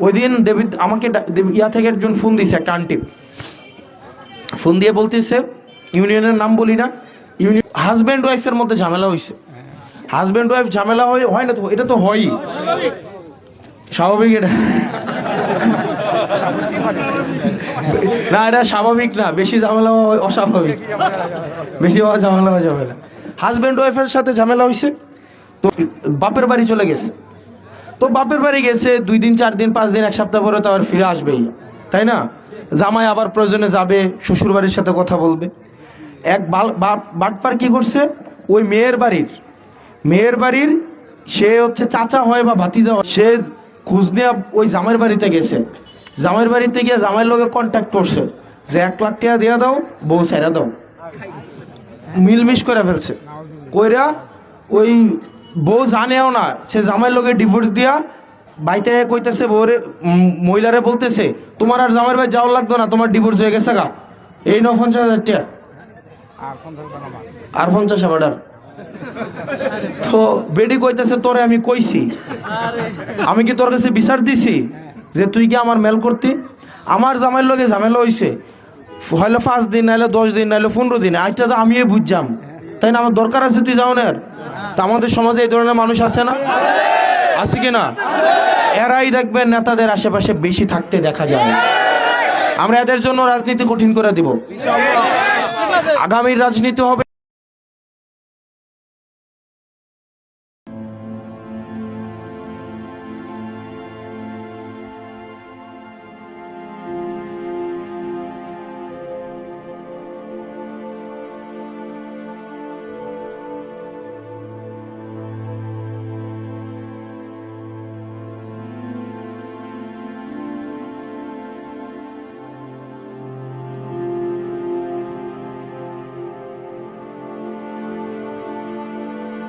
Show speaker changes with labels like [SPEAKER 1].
[SPEAKER 1] ওই দিন দেবী আমাকে ইয়া থেকে একজন ফোন দিছে, একটা আন্টি ফোন দিয়ে বলতেছে, ইউনিয়নের নাম বলি না, ইউনিয়ন হাজব্যান্ড ওয়াইফের মধ্যে ঝামেলা হয়েছে। হাজব্যান্ড ওয়াইফ ঝামেলা হয় না তো, এটা তো হয়ই, স্বাভাবিক এটা না, এটা স্বাভাবিক না, বেশি ঝামেলা অস্বাভাবিক, বেশি ঝামেলা হওয়া যাবে না। হাজব্যান্ড ওয়াইফের সাথে ঝামেলা হয়েছে, তো বাপের বাড়ি চলে গেছে। তো বাপের বাড়ি গেছে 2 দিন 4 দিন 5 দিন 1 সপ্তাহ পরে তো আবার ফিরে আসবেই, তাই না? জামাই আবার প্রয়োজনে যাবে, শ্বশুর বাড়ির সাথে কথা বলবে। এক বাটপার কি করছে, ওই মেয়ের বাড়ির সে হচ্ছে চাচা হয় বা ভাতিজা হয়, সে খোঁজ নিয়ে ওই জামাইয়ের বাড়িতে গেছে। জামাইয়ের বাড়িতে গিয়ে জামাইয়ের লোকে কন্ট্যাক্ট করছে যে 1 লাখ টাকা দিয়ে দাও, বউ ছেড়ে দাও। মিলমিশ করে ফেলছে, কইরা ওই বউ জানেও না, সে জামাইয়ের লোকে ডিভোর্স দিয়া বাইতে কইতেছে, বউরে মহিলারে বলতেছে, তোমার আর জামাইয়ের বাড়ি যাওয়ার লাগতো না, তোমার ডিভোর্স হয়ে গেছে গা, এই 50,000 টাকা আর 50 আবার। তো বেডি কইতেছে, তোরে আমি কইছি, আমি কি তোর কাছে বিচার দিছি যে তুই কি আমার মেল করতি? আমার জামাইয়ের লগে ঝামেলা হইছে, হইলো 5 দিন, নাইলে 10 দিন, নাইলে 15 দিন, আজটা তো আমিই বুঝলাম, তাই না? আমার দরকার আছে তুই যাও না। তা আমাদের সমাজে এই ধরনের মানুষ আছে না, আছে কি না? এরাই দেখবেন নেতাদের আশেপাশে বেশি থাকতে দেখা যায়। আমরা এদের জন্য রাজনীতি কঠিন করে দিব। আগামীর রাজনীতি হবে